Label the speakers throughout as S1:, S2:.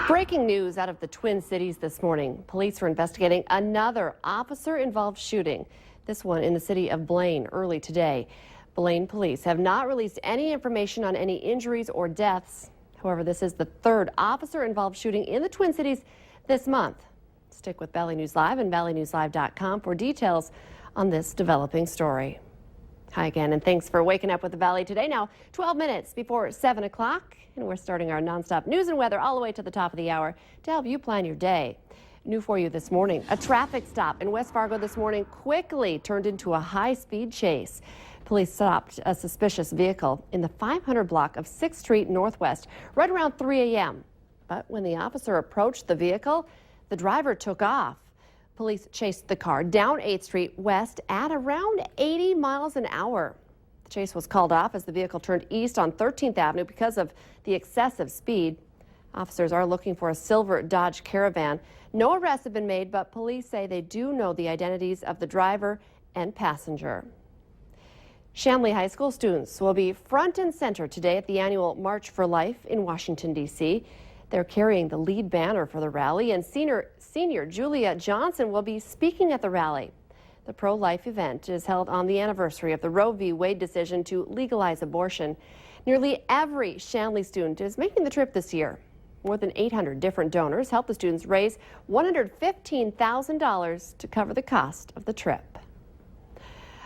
S1: Breaking news out of the Twin Cities this morning. Police are investigating another officer-involved shooting, this one in the city of Blaine early today. Blaine police have not released any information on any injuries or deaths. However, this is the third officer-involved shooting in the Twin Cities this month. Stick with Valley News Live and valleynewslive.com for details on this developing story. Hi again, and thanks for waking up with the Valley today. Now, 12 minutes before 7 o'clock, and we're starting our nonstop news and weather all the way to the top of the hour to help you plan your day. New for you this morning, a traffic stop in West Fargo this morning quickly turned into a high-speed chase. Police stopped a suspicious vehicle in the 500 block of 6th Street Northwest right around 3 a.m. But when the officer approached the vehicle, the driver took off. Police chased the car down 8th Street West at around 80 miles an hour. The chase was called off as the vehicle turned east on 13th Avenue because of the excessive speed. Officers are looking for a silver Dodge Caravan. No arrests have been made, but police say they do know the identities of the driver and passenger. Shanley High School students will be front and center today at the annual March for Life in Washington, D.C. They're carrying the lead banner for the rally, and senior Julia Johnson will be speaking at the rally. The pro-life event is held on the anniversary of the Roe v. Wade decision to legalize abortion. Nearly every Shanley student is making the trip this year. More than 800 different donors help the students raise $115,000 to cover the cost of the trip.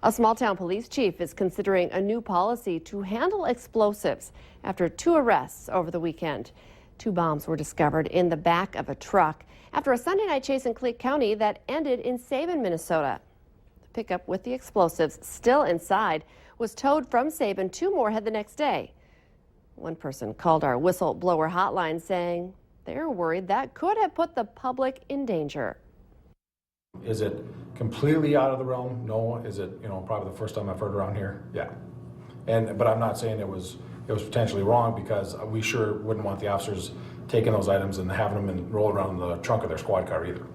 S1: A small-town police chief is considering a new policy to handle explosives after 2 arrests over the weekend. 2 bombs were discovered in the back of a truck after a Sunday night chase in Clay County that ended in Sabin, Minnesota. The pickup with the explosives still inside was towed from Sabin to Moorhead the next day. One person called our whistleblower hotline saying they're worried that could have put the public in danger.
S2: Is it completely out of the realm? No. Is it, probably the first time I've heard around here? Yeah. But I'm not saying it was potentially wrong, because we sure wouldn't want the officers taking those items and having them and roll around in the trunk of their squad car either.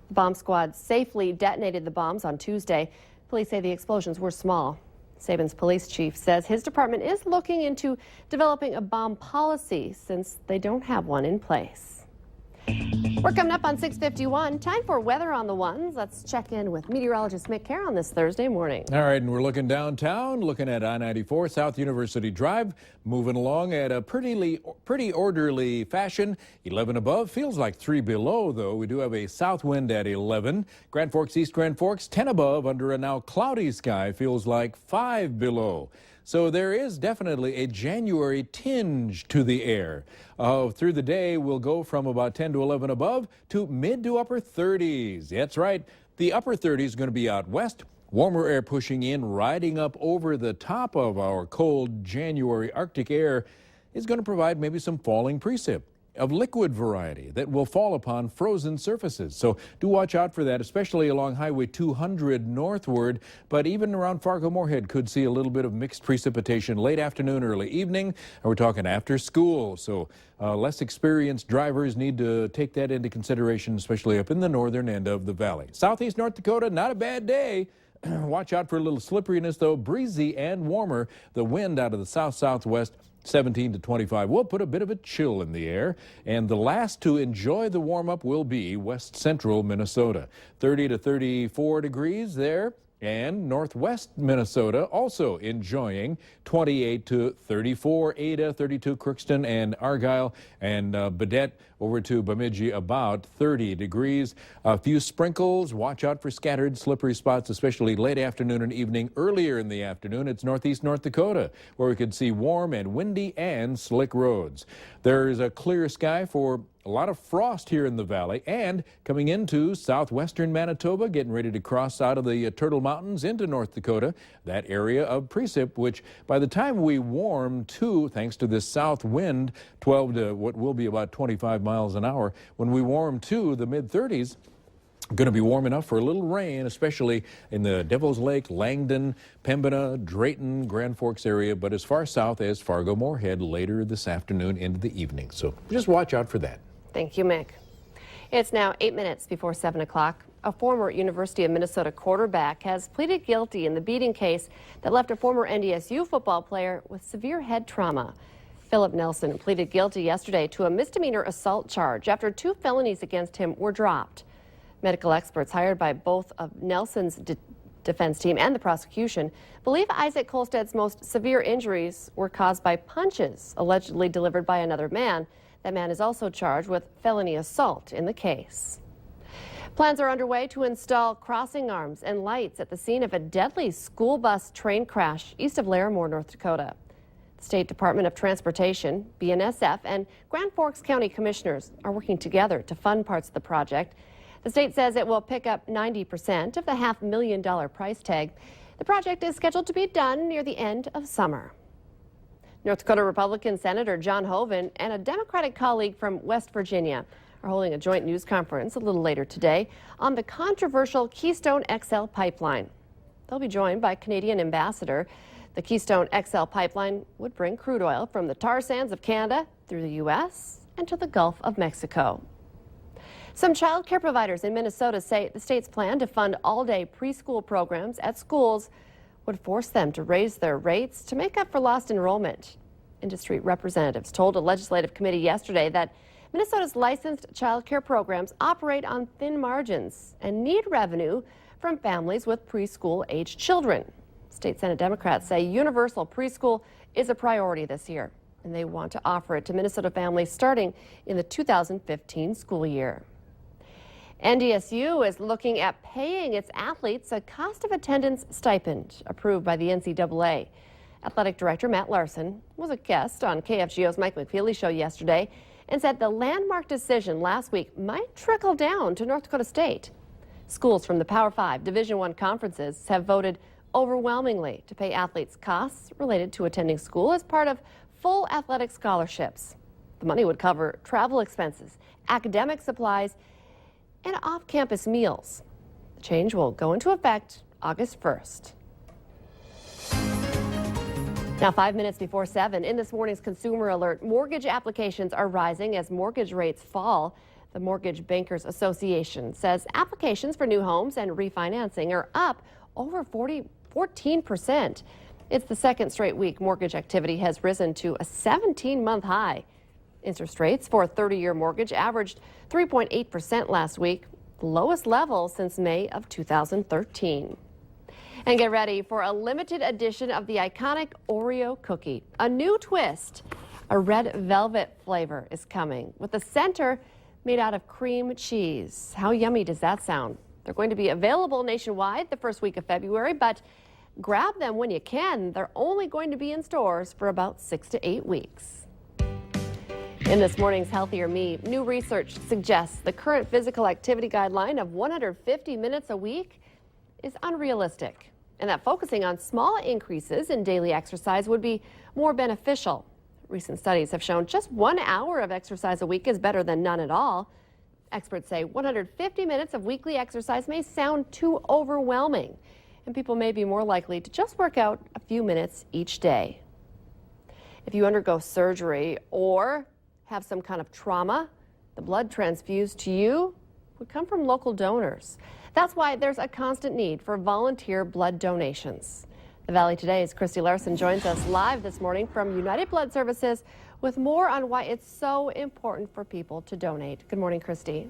S1: The bomb squad safely detonated the bombs on Tuesday. Police say the explosions were small. Sabin's police chief says his department is looking into developing a bomb policy since they don't have one in place. We're coming up on 6:51. Time for weather on the ones. Let's check in with meteorologist Mick Kerr on this Thursday morning.
S3: All right, and we're looking downtown, looking at I-94 South University Drive, moving along at a pretty orderly fashion. 11 above, feels like 3 below, though. We do have a south wind at 11. Grand Forks, East Grand Forks, 10 above, under a now cloudy sky, feels like 5 below. So there is definitely a January tinge to the air. Through the day, we'll go from about 10 to 11 above to mid to upper 30s. That's right. The upper 30s is going to be out west. Warmer air pushing in, riding up over the top of our cold January Arctic air is going to provide maybe some falling precip of liquid variety that will fall upon frozen surfaces. So do watch out for that, especially along Highway 200 northward, but even around Fargo-Moorhead could see a little bit of mixed precipitation late afternoon, early evening, and we're talking after school. So less experienced drivers need to take that into consideration, especially up in the northern end of the valley. Southeast North Dakota, not a bad day. Watch out for a little slipperiness, though, breezy and warmer. The wind out of the south-southwest, 17 to 25 will put a bit of a chill in the air, and the last to enjoy the warm-up will be west central Minnesota. 30 to 34 degrees there, and northwest Minnesota also enjoying 28 to 34. Ada, 32 Crookston and Argyle, and Baudette over to Bemidji about 30 degrees. A few sprinkles. Watch out for scattered slippery spots, especially late afternoon and evening. Earlier in the afternoon, it's northeast North Dakota, where we could see warm and windy and slick roads. There's a clear sky for a lot of frost here in the valley, and coming into southwestern Manitoba, getting ready to cross out of the Turtle Mountains into North Dakota, that area of precip, which by the time we warm to, thanks to this south wind, 12 to what will be about 25 miles an hour, when we warm to the mid-30s, going to be warm enough for a little rain, especially in the Devil's Lake, Langdon, Pembina, Drayton, Grand Forks area, but as far south as Fargo-Moorhead later this afternoon into the evening. So just watch out for that.
S1: Thank you, Mick. It's now 8 minutes before 7 o'clock. A former University of Minnesota quarterback has pleaded guilty in the beating case that left a former NDSU football player with severe head trauma. Philip Nelson pleaded guilty yesterday to a misdemeanor assault charge after 2 felonies against him were dropped. Medical experts hired by both of Nelson's defense team and the prosecution believe Isaac Kolstad's most severe injuries were caused by punches allegedly delivered by another man. That man is also charged with felony assault in the case. Plans are underway to install crossing arms and lights at the scene of a deadly school bus train crash east of Larimore, North Dakota. The State Department of Transportation, BNSF, and Grand Forks County commissioners are working together to fund parts of the project. The state says it will pick up 90% of the $500,000 price tag. The project is scheduled to be done near the end of summer. North Dakota Republican Senator John Hoeven and a Democratic colleague from West Virginia are holding a joint news conference a little later today on the controversial Keystone XL pipeline. They'll be joined by Canadian Ambassador. The Keystone XL pipeline would bring crude oil from the tar sands of Canada through the U.S. and to the Gulf of Mexico. Some child care providers in Minnesota say the state's plan to fund all-day preschool programs at schools would force them to raise their rates to make up for lost enrollment. Industry representatives told a legislative committee yesterday that Minnesota's licensed child care programs operate on thin margins and need revenue from families with preschool-aged children. State Senate Democrats say universal preschool is a priority this year, and they want to offer it to Minnesota families starting in the 2015 school year. NDSU is looking at paying its athletes a cost of attendance stipend approved by the NCAA. Athletic Director Matt Larson was a guest on KFGO's Mike McFeely show yesterday and said the landmark decision last week might trickle down to North Dakota State. Schools from the Power 5 Division I conferences have voted overwhelmingly to pay athletes costs related to attending school as part of full athletic scholarships. The money would cover travel expenses, academic supplies, and off-campus meals. The change will go into effect August 1st. Now 5 minutes before 7, in this morning's Consumer Alert, mortgage applications are rising as mortgage rates fall. The Mortgage Bankers Association says applications for new homes and refinancing are up over 14%. It's the second straight week mortgage activity has risen to a 17-month high. Interest rates for a 30-year mortgage averaged 3.8% last week, the lowest level since May of 2013. And get ready for a limited edition of the iconic Oreo cookie. A new twist, a red velvet flavor is coming with the center made out of cream cheese. How yummy does that sound? They're going to be available nationwide the first week of February, but grab them when you can. They're only going to be in stores for about 6 to 8 weeks. In this morning's Healthier Me, new research suggests the current physical activity guideline of 150 minutes a week is unrealistic, and that focusing on small increases in daily exercise would be more beneficial. Recent studies have shown just 1 hour of exercise a week is better than none at all. Experts say 150 minutes of weekly exercise may sound too overwhelming, and people may be more likely to just work out a few minutes each day. If you undergo surgery or have some kind of trauma, the blood transfused to you would come from local donors. That's why there's a constant need for volunteer blood donations. The Valley Today's Christy Larson joins us live this morning from United Blood Services with more on why it's so important for people to donate. Good morning, Christy.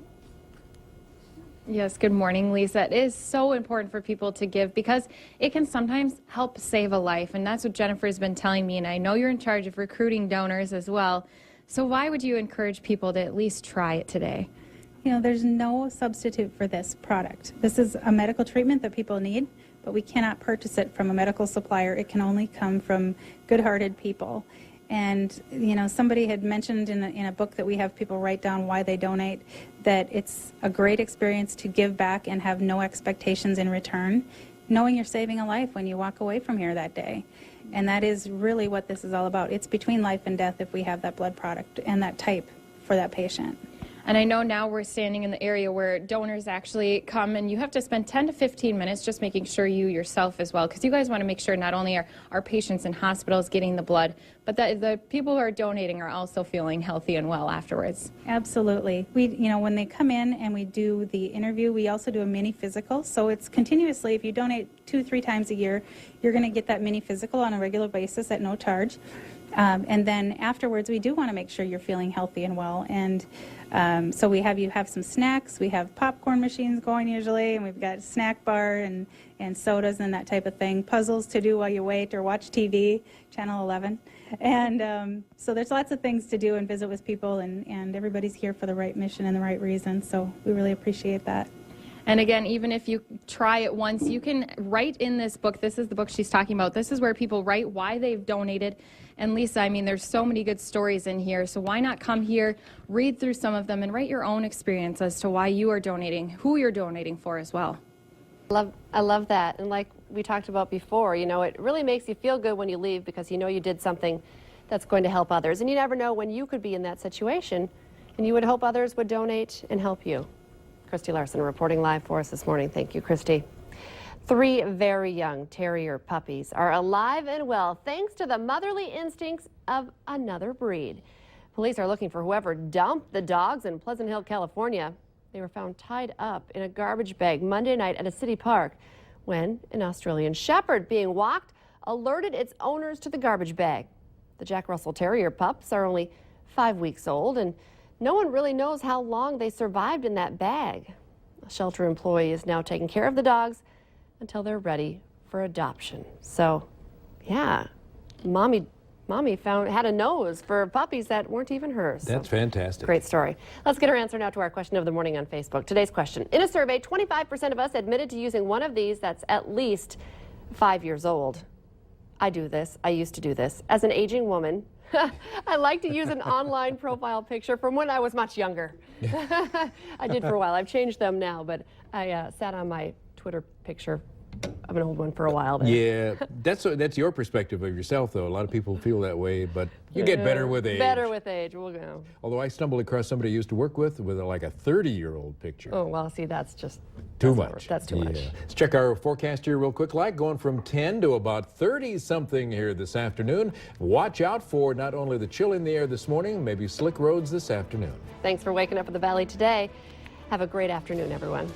S4: Yes, good morning, Lisa. It is so important for people to give because it can sometimes help save a life, and that's what Jennifer's been telling me, and I know you're in charge of recruiting donors as well. So why would you encourage people to at least try it today?
S5: You know, there's no substitute for this product. This is a medical treatment that people need, but we cannot purchase it from a medical supplier. It can only come from good-hearted people. And, you know, somebody had mentioned in a book that we have people write down why they donate, that it's a great experience to give back and have no expectations in return, knowing you're saving a life when you walk away from here that day. And that is really what this is all about. It's between life and death if we have that blood product and that type for that patient.
S4: And I know now we're standing in the area where donors actually come, and you have to spend 10 to 15 minutes just making sure you yourself as well, because you guys want to make sure not only are our patients in hospitals getting the blood, but that the people who are donating are also feeling healthy and well afterwards.
S5: Absolutely. When they come in and we do the interview, we also do a mini physical. So it's continuously, if you donate 2-3 times a year, you're going to get that mini physical on a regular basis at no charge. And then afterwards, we do want to make sure you're feeling healthy and well. And so we have you have some snacks. We have popcorn machines going usually, and we've got snack bar and sodas and that type of thing. Puzzles to do while you wait or watch TV, Channel 11. And so there's lots of things to do and visit with people, and everybody's here for the right mission and the right reason. So we really appreciate that.
S4: And again, even if you try it once, you can write in this book. This is the book she's talking about. This is where people write why they've donated. And Lisa, I mean, there's so many good stories in here. So why not come here, read through some of them, and write your own experience as to why you are donating, who you're donating for as well.
S1: I love that. And like we talked about before, you know, it really makes you feel good when you leave because you know you did something that's going to help others. And you never know when you could be in that situation, and you would hope others would donate and help you. Christy Larson reporting live for us this morning. Thank you, Christy. 3 very young terrier puppies are alive and well thanks to the motherly instincts of another breed. Police are looking for whoever dumped the dogs in Pleasant Hill, California. They were found tied up in a garbage bag Monday night at a city park when an Australian Shepherd being walked alerted its owners to the garbage bag. The Jack Russell Terrier pups are only 5 weeks old, and no one really knows how long they survived in that bag. A shelter employee is now taking care of the dogs until they're ready for adoption. So, yeah, mommy had a nose for puppies that weren't even hers.
S3: That's fantastic.
S1: Great story. Let's get our answer now to our question of the morning on Facebook. Today's question. In a survey, 25% of us admitted to using one of these that's at least 5 years old. I do this. I used to do this. As an aging woman, I like to use an online profile picture from when I was much younger. I did for a while. I've changed them now, but I sat on my Twitter picture of an old one for a while there.
S3: Yeah, that's your perspective of yourself, though. A lot of people feel that way, but you get better with age.
S1: Better with age. We'll go.
S3: Although I stumbled across somebody I used to work with like a 30-year-old picture.
S1: Oh, well, see, that's just
S3: too much.
S1: That's too much.
S3: Let's check our forecast here real quick. Like going from 10 to about 30-something here this afternoon. Watch out for not only the chill in the air this morning, maybe slick roads this afternoon.
S1: Thanks for waking up with the Valley today. Have a great afternoon, everyone.